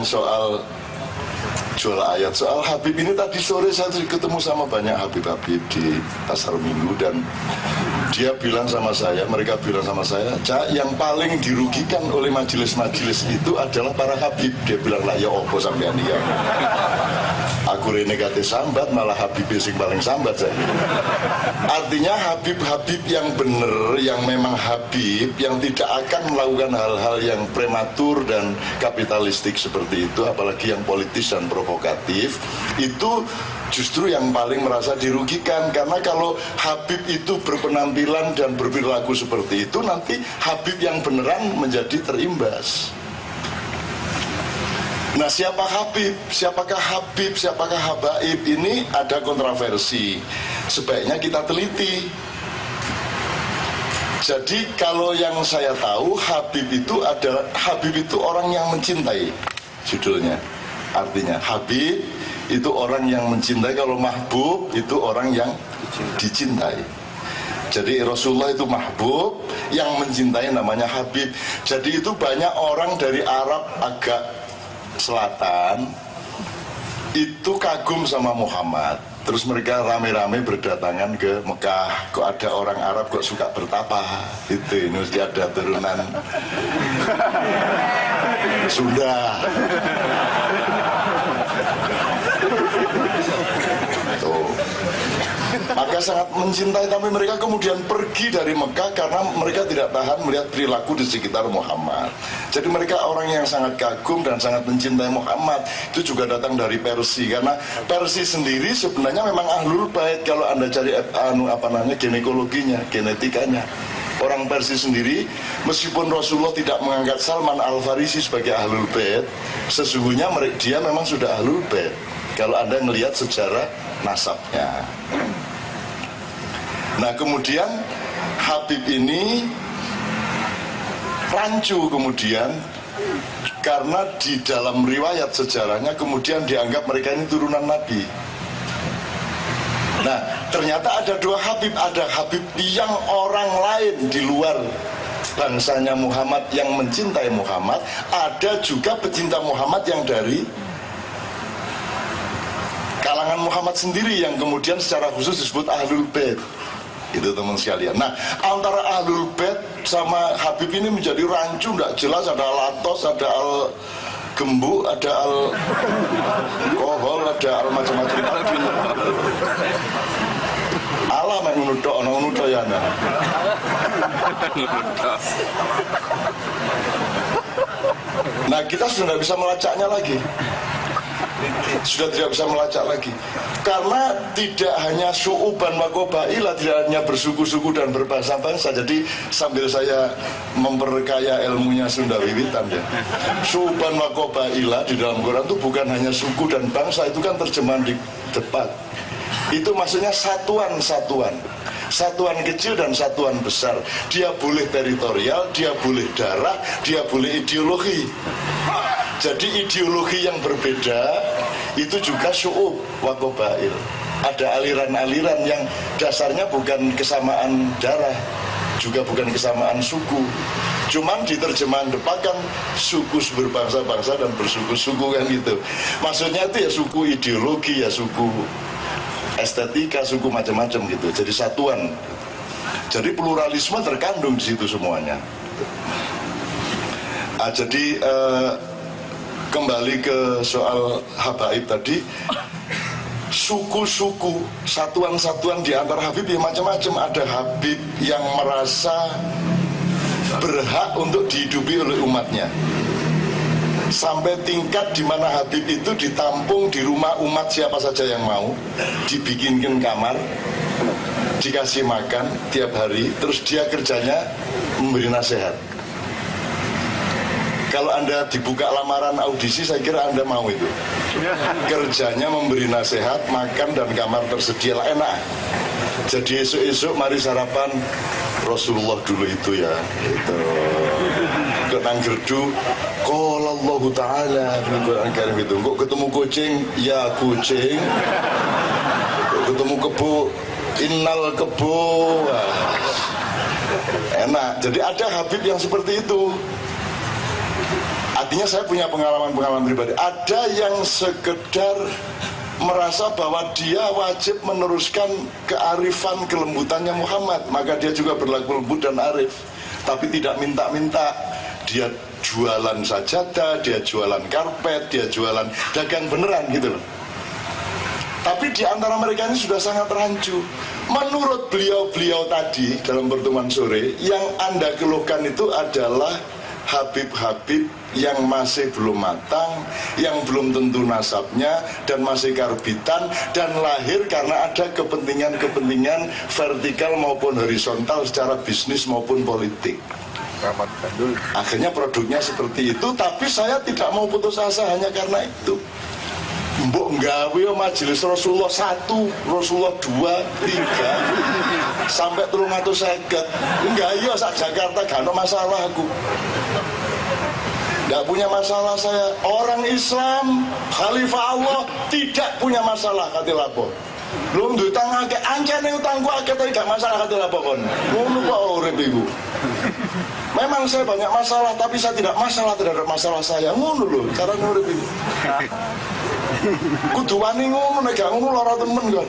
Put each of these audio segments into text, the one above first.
yang soal jual ayat, soal Habib ini tadi sore saya ketemu sama banyak Habib-Habib di pasar Minggu dan dia bilang sama saya, mereka bilang sama saya, Cak, yang paling dirugikan oleh majelis-majelis itu adalah para Habib. Dia bilang lah, ya opo sampean dia. Aku rene kate sambat, malah Habib sing paling sambat saya. Artinya Habib-Habib yang benar, yang memang Habib, yang tidak akan melakukan hal-hal yang prematur dan kapitalistik seperti itu, apalagi yang politis dan provokatif, itu justru yang paling merasa dirugikan. Karena kalau Habib itu berpenampilan dan berperilaku seperti itu, nanti Habib yang beneran menjadi terimbas. Nah, siapa Habib? Siapakah Habib? Siapakah Habaib? Ini ada kontroversi. Sebaiknya kita teliti. Jadi kalau yang saya tahu, Habib itu adalah orang yang mencintai. Judulnya. Artinya Habib itu orang yang mencintai. Kalau mahbub itu orang yang dicintai. Jadi Rasulullah itu mahbub, yang mencintai namanya Habib. Jadi itu banyak orang dari Arab agak selatan itu kagum sama Muhammad. Terus mereka rame-rame berdatangan ke Mekah. Kok ada orang Arab kok suka bertapa? Itu ini mesti ada turunan Sunda. Tuh. Maka sangat mencintai, tapi mereka kemudian pergi dari Mekah karena mereka tidak tahan melihat perilaku di sekitar Muhammad. Jadi mereka orang yang sangat kagum dan sangat mencintai Muhammad. Itu juga datang dari Persia, karena Persia sendiri sebenarnya memang ahlul bait. Kalau Anda cari ginekologinya, genetikanya, orang Persia sendiri, meskipun Rasulullah tidak mengangkat Salman Al-Farisi sebagai ahlul bait, sesungguhnya dia memang sudah ahlul bait. Kalau Anda melihat sejarah nasabnya. Nah, kemudian Habib ini rancu kemudian karena di dalam riwayat sejarahnya kemudian dianggap mereka ini turunan Nabi. Nah, ternyata ada dua Habib. Ada Habib yang orang lain di luar bangsanya Muhammad yang mencintai Muhammad. Ada juga pecinta Muhammad yang dari kalangan Muhammad sendiri yang kemudian secara khusus disebut Ahlul Bait. Itu teman sekalian. Nah, antara Ahlul Bait sama Habib ini menjadi rancu, tidak jelas. Ada Al-Atos, ada Al-Gembu, ada Al-Kohol, ada Al-macam-macam tadi. Allah mek nunudok, nunudok ya. Nah, kita sudah tidak bisa melacaknya lagi. Sudah tidak bisa melacak lagi. Karena tidak hanya syu'uban wa qabailah, tidak hanya bersuku-suku dan berbangsa-bangsa. Jadi sambil saya memperkaya ilmunya Sunda Wiwitan ya, syu'uban wa qabailah di dalam Quran itu bukan hanya suku dan bangsa. Itu kan terjemahan di depan. Itu maksudnya satuan-satuan, satuan kecil dan satuan besar. Dia boleh teritorial, dia boleh darah, dia boleh ideologi. Jadi ideologi yang berbeda itu juga syu'ub wa qabail. Ada aliran-aliran yang dasarnya bukan kesamaan darah, juga bukan kesamaan suku. Cuman di terjemahan depan kan suku berbangsa-bangsa dan bersuku-suku kan gitu. Maksudnya itu ya suku ideologi, ya suku estetika, suku macam-macam gitu. Jadi satuan. Jadi pluralisme terkandung di situ semuanya. Jadi kembali ke soal habaib tadi, suku-suku, satuan-satuan di antara Habib ya macam-macam. Ada Habib yang merasa berhak untuk dihidupi oleh umatnya, sampai tingkat di mana Habib itu ditampung di rumah umat siapa saja yang mau, dibikinkan kamar, dikasih makan tiap hari, terus dia kerjanya memberi nasihat. Kalau Anda dibuka lamaran audisi, saya kira Anda mau itu. Kerjanya memberi nasihat, makan dan kamar tersedia lah, enak. Jadi esok-esok mari sarapan Rasulullah dulu itu ya. Itu. Ketang gerdu, qala Allah Ta'ala fil Quran Karim itu. Kok ketemu kucing, ya kucing. Kok ketemu kebo, innal kebo. Enak. Jadi ada Habib yang seperti itu. Artinya saya punya pengalaman-pengalaman pribadi. Ada yang sekedar merasa bahwa dia wajib meneruskan kearifan kelembutannya Muhammad, maka dia juga berlaku lembut dan arif, tapi tidak minta-minta. Dia jualan sajadah, dia jualan karpet, dia jualan dagang beneran gitu loh. Tapi di antara mereka ini sudah sangat rancu. Menurut beliau-beliau tadi dalam pertemuan sore, yang Anda keluhkan itu adalah Habib-habib yang masih belum matang, yang belum tentu nasabnya, dan masih karbitan, dan lahir karena ada kepentingan-kepentingan vertikal maupun horizontal secara bisnis maupun politik. Akhirnya produknya seperti itu, tapi saya tidak mau putus asa hanya karena itu. Mbok nggawe majelis Rasulullah 1, Rasulullah 2, 3 sampai 350. Enggak, iya sak Jakarta gak ada masalah aku. Enggak punya masalah saya. Orang Islam, Khalifah Allah tidak punya masalah kate lapo. Belum duit utang akeh, ancane utangku akeh tapi gak masalah kate lapo kon. Ngono kok urip iku. Memang saya banyak masalah, tapi saya tidak masalah terhadap masalah saya. Ngono lho, cara urip iku. Kudu wani ngono, nek gak ngono lara temen kan.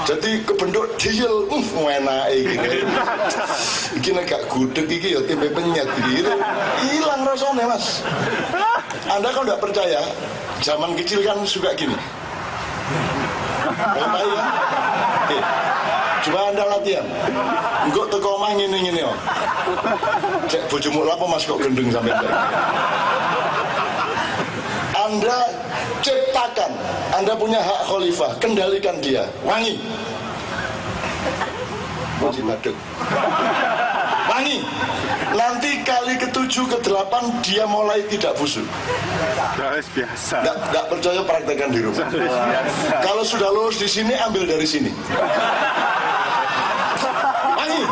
Jadi kebenduk diel, enake iki. Iki nek gak gudeg iki ya tempe penyet iki. Hilang rasane, Mas. Anda kalau enggak percaya, zaman kecil kan suka gini. Apa ya? Coba Anda latihan. Engko teko omah ngene-ngene kok. Cek bojomu lapo Mas kok gendeng sampe iki. Anda ciptakan, Anda punya hak khalifah, kendalikan dia, wangi. Wangi. Nanti kali ke-7, ke-8 dia mulai tidak busuk. Biasa. Nggak percaya praktekkan di rumah. Kalau sudah lulus di sini, ambil dari sini. Wangi.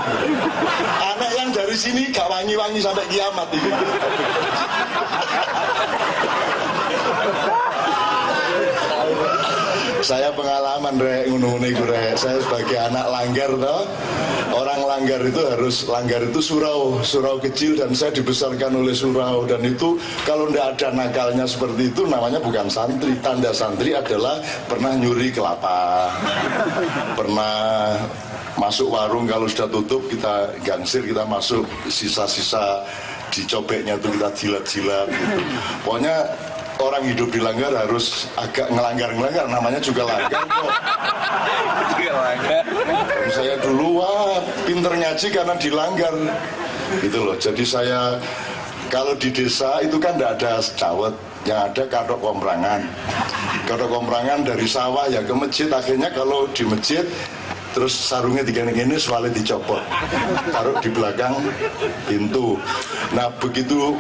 Anak yang dari sini gak wangi-wangi sampai kiamat ini. Saya pengalaman rek ngono-ngono iku rek. Saya sebagai anak langgar toh. Orang langgar itu surau kecil, dan saya dibesarkan oleh surau, dan itu kalau ndak ada nakalnya seperti itu namanya bukan santri. Tanda santri adalah pernah nyuri kelapa. Pernah masuk warung kalau sudah tutup kita gangsir, kita masuk sisa-sisa dicobeknya itu kita jilat-jilat gitu. Pokoknya orang hidup di langgar harus agak ngelanggar, namanya juga langgar kok. Saya dulu pinter ngaji karena dilanggar gitu loh. Jadi saya kalau di desa itu kan tidak ada cawet, yang ada kadok komprangan. Kadok komprangan dari sawah ya ke masjid. Akhirnya kalau di masjid terus sarungnya digini-gini, soalnya dicopot, taruh di belakang pintu. Nah begitu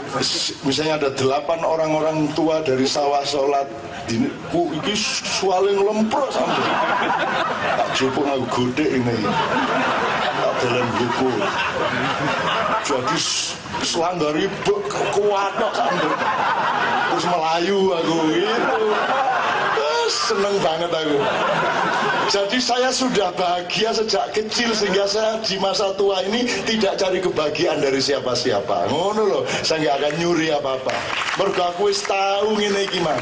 misalnya ada 8 orang-orang tua dari sawah sholat, ini soalnya ngelempro sampai tak jupuk aku gede ini, tak jalan buku. Jadi selanggar ibu kuatok sampai terus melayu aku gitu. Seneng banget aku. Jadi saya sudah bahagia sejak kecil, sehingga saya di masa tua ini tidak cari kebahagiaan dari siapa-siapa. Ngono loh, saya nggak akan nyuri apa-apa. Mergo aku wis tahu ngene iki man.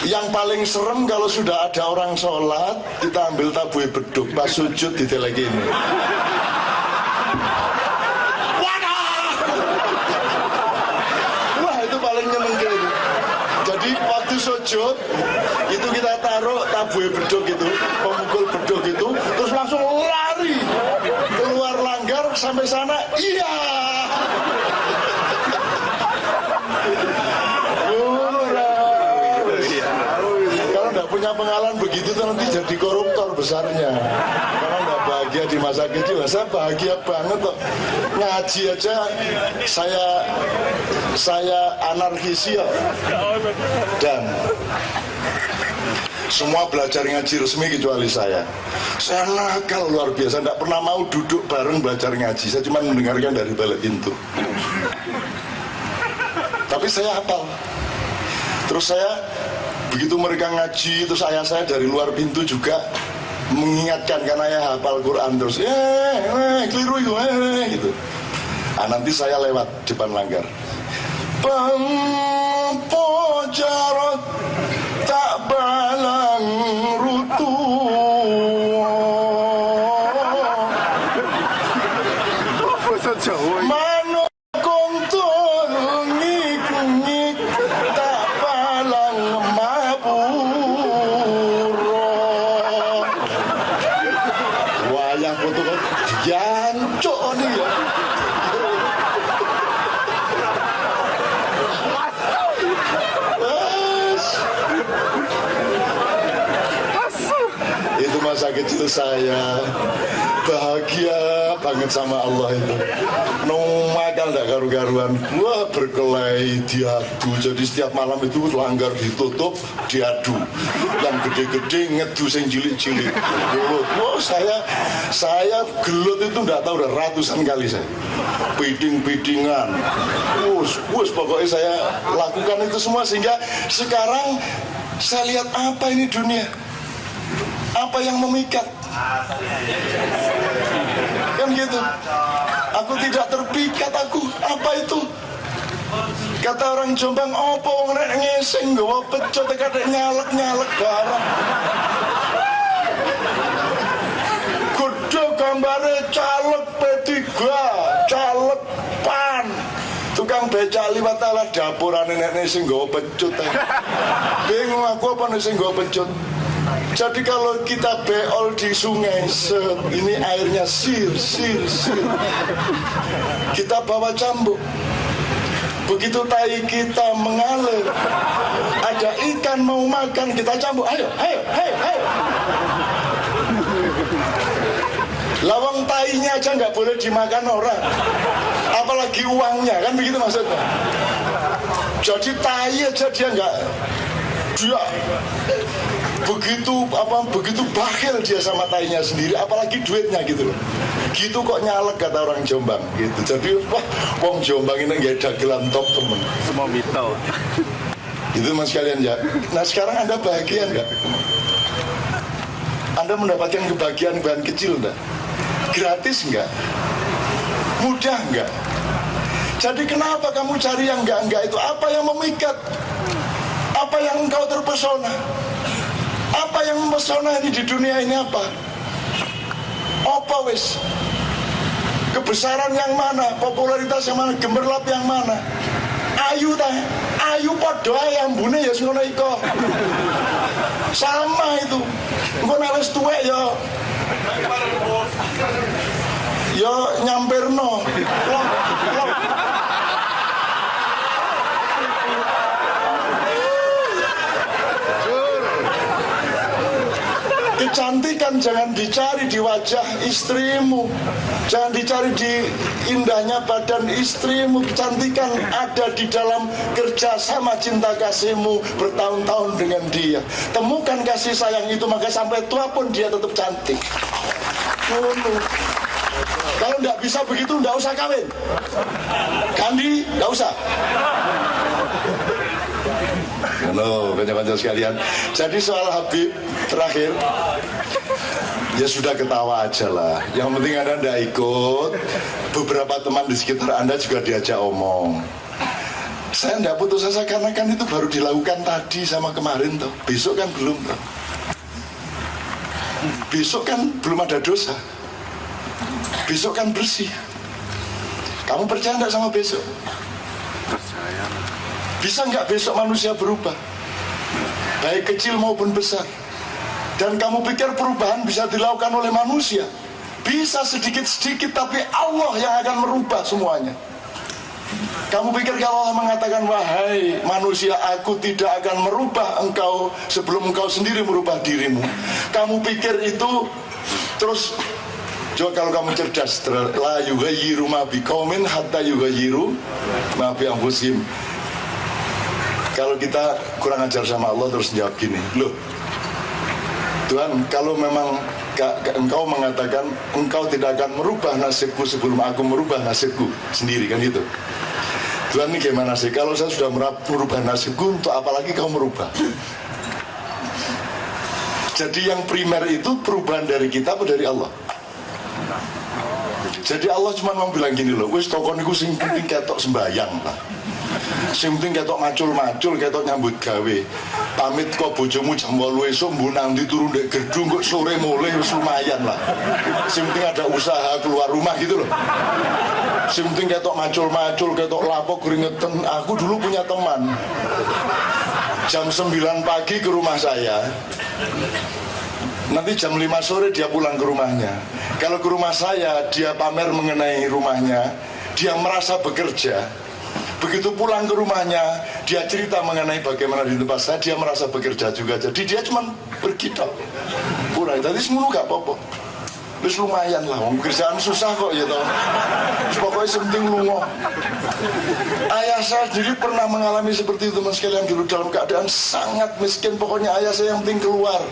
Yang paling serem kalau sudah ada orang sholat, kita ambil tabuhe beduk, pas sujud diteleki ini. Wah itu paling nyenengke itu. Jadi waktu sujud itu kita taruh tabuhe beduk itu, pemukul beduk itu, terus langsung lari keluar langgar sampai sana. Iya. Kalau nggak punya pengalaman begitu nanti jadi koruptor besarnya. Karena nggak bahagia di masa kecil. Saya bahagia banget kok. Ngaji aja saya anarkis ya. Dan semua belajar ngaji resmi kecuali saya. Saya nakal luar biasa, tidak pernah mau duduk bareng belajar ngaji. Saya cuma mendengarkan dari balik pintu. Tapi saya hafal. Terus saya begitu mereka ngaji, terus ayah saya dari luar pintu juga mengingatkan karena ayah hafal Quran terus, keliru itu, gitu. Nanti saya lewat depan langgar. Pojarot tak balang rutu Bahasa Jawa. manuk kontul ngik-ngik tak balang maburo wayah foto kok jancuk nih ya. Itu masa kecil saya bahagia banget sama Allah itu. Makan gak karu-karuan, wah berkelahi diadu. Jadi setiap malam itu langgar ditutup diadu. Yang gede-gede ngedu sing cilik-cilik. Wah saya gelut itu nggak tahu udah ratusan kali saya. Piding-pidingan. Wus pokoknya saya lakukan itu semua sehingga sekarang saya lihat apa ini dunia. Apa yang memikat? Kan gitu. Aku tidak terpikat aku. Apa itu? Kata orang Jombang, opo wong nek ngeseng nggawa pecot kadek nyalek-nyalek barang. Kudu gambare caleg P3, caleg PAN. Tukang becak liwat ala dapurane nek sing nggawa pecut. Bingung aku apa nek sing nggawa pecut. Jadi kalau kita beol di sungai, ini airnya sir. Kita bawa cambuk. Begitu tai kita mengalir, ada ikan mau makan, kita cambuk. Ayo. Lawang tainya aja nggak boleh dimakan orang, apalagi uangnya, kan begitu maksudnya. Jadi tai aja dia begitu bakhil dia sama tainya sendiri, apalagi duitnya gitu loh. Gitu kok nyalek kata orang Jombang gitu. Jadi wah, wong Jombang ini nggak ada gelam top temen. Semua mito. Itu mas kalian ya. Nah sekarang Anda bahagia nggak? Anda mendapatkan kebahagiaan kecil nggak? Gratis nggak? Mudah nggak? Jadi kenapa kamu cari yang enggak itu? Apa yang memikat? Apa yang engkau terpesona? Apa yang mempesona ini di dunia ini apa? Apa wis? Kebesaran yang mana? Popularitas yang mana? Gemerlap yang mana? Ayu ta? Ayu padha ae ambune ya ngono iko. Sama itu. Engko nek wis tuwek ya nyamperno. Kecantikan jangan dicari di wajah istrimu, jangan dicari di indahnya badan istrimu. Kecantikan ada di dalam kerjasama cinta kasihmu bertahun-tahun dengan dia. Temukan kasih sayang itu, maka sampai tua pun dia tetap cantik. Kalau nggak bisa begitu, nggak usah kawin. Kandi, nggak usah. Halo, kanca-kanca sekalian. Jadi soal Habib terakhir, ya sudah ketawa aja lah. Yang penting Anda tidak ikut. Beberapa teman di sekitar Anda juga diajak omong. Saya tidak putus asa karena kan itu baru dilakukan tadi sama kemarin toh. Besok kan belum toh. Besok kan belum ada dosa. Besok kan bersih. Kamu percaya enggak sama besok? Percaya. Bisa nggak besok manusia berubah? Baik kecil maupun besar. Dan kamu pikir perubahan bisa dilakukan oleh manusia? Bisa sedikit-sedikit, tapi Allah yang akan merubah semuanya. Kamu pikir kalau Allah mengatakan, wahai manusia, aku tidak akan merubah engkau sebelum engkau sendiri merubah dirimu. Kamu pikir itu terus, coba kalau kamu cerdas, la yughayyiru ma biqaumin hatta yughayyiru ma bi anfusihim. Kalau kita kurang ajar sama Allah terus jawab gini, loh Tuhan, kalau memang engkau mengatakan engkau tidak akan merubah nasibku sebelum aku merubah nasibku sendiri, kan gitu. Tuhan, ini gimana sih? Kalau saya sudah merubah nasibku, untuk apalagi kau merubah? Jadi yang primer itu perubahan dari kita atau dari Allah? Jadi Allah cuma mau bilang gini loh, wis tokon iku sing penting ketok sembayang lah. Sing penting ketok macul-macul, ketok nyambut gawe. Pamit kok bojomu jam 8 esuk mbok nang ndi turu ndek gedung kok sore mulai wis lumayan lah. Sing penting ada usaha keluar rumah gitu loh. Sing penting ketok macul-macul, ketok lapo keringetan. Aku dulu punya teman. Jam 9 pagi ke rumah saya. Nanti jam 5 sore dia pulang ke rumahnya. Kalau ke rumah saya, dia pamer mengenai rumahnya. Dia merasa bekerja. Begitu pulang ke rumahnya, dia cerita mengenai bagaimana di tempat saya. Dia merasa bekerja juga. Jadi dia cuma pergi tok. Pulang. Tadi semua gak apa-apa. Terus lumayan lah, kerjaan susah kok ya toh. Terus pokoknya penting lungo. Ayah saya sendiri pernah mengalami seperti itu teman sekalian, dulu dalam keadaan sangat miskin. Pokoknya ayah saya yang penting keluar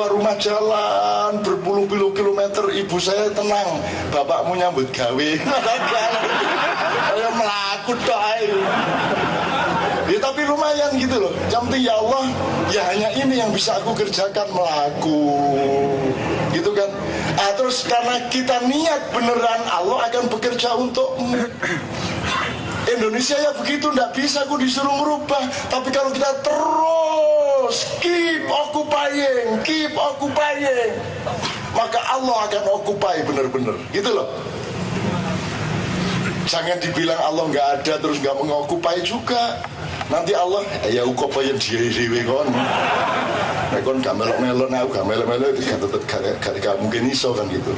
rumah jalan berpuluh-puluh kilometer. Ibu saya tenang, bapakmu nyambut gawe. Saya melaku doai. Ya tapi lumayan gitu loh. Yang penting ya Allah, ya hanya ini yang bisa aku kerjakan, melaku. Gitu kan. Terus karena kita niat beneran, Allah akan bekerja untukmu. Indonesia ya begitu, nggak bisa aku disuruh merubah. Tapi kalau kita terus keep occupying, maka Allah akan occupy bener-bener. Gitu loh. Jangan dibilang Allah nggak ada terus nggak mengokupai juga. Nanti Allah ya ukopayan diri kon. Kon gak melok-melok, aku gak melok-melok itu gak mungkin iso kan gitu.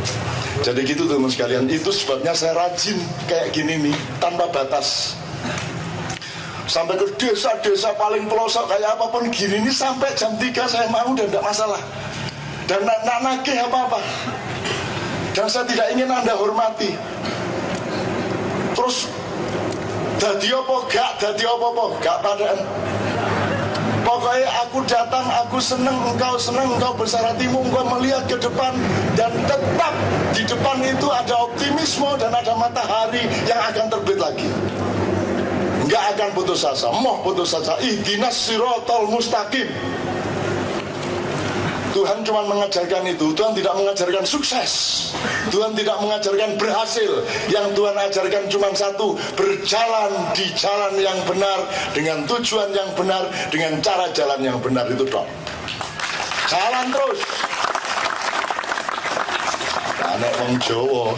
Jadi gitu teman sekalian, itu sebabnya saya rajin kayak gini nih, tanpa batas. Sampai ke desa-desa paling pelosok kayak apapun gini nih, sampai jam 3 saya mau dan tidak masalah. Dan nak nagih apa-apa. Dan saya tidak ingin Anda hormati. Terus dadi apa gak padaan. Pokoknya aku datang, aku seneng, engkau besar hatimu, engkau melihat ke depan. Dan tetap di depan itu ada optimisme dan ada matahari yang akan terbit lagi. Enggak akan putus asa, putus asa. Ihdinas siratal mustaqim. Tuhan cuma mengajarkan itu. Tuhan tidak mengajarkan sukses. Tuhan tidak mengajarkan berhasil. Yang Tuhan ajarkan cuma satu, berjalan di jalan yang benar, dengan tujuan yang benar, dengan cara jalan yang benar. Itu dong. Jalan terus. Anak wong Jawa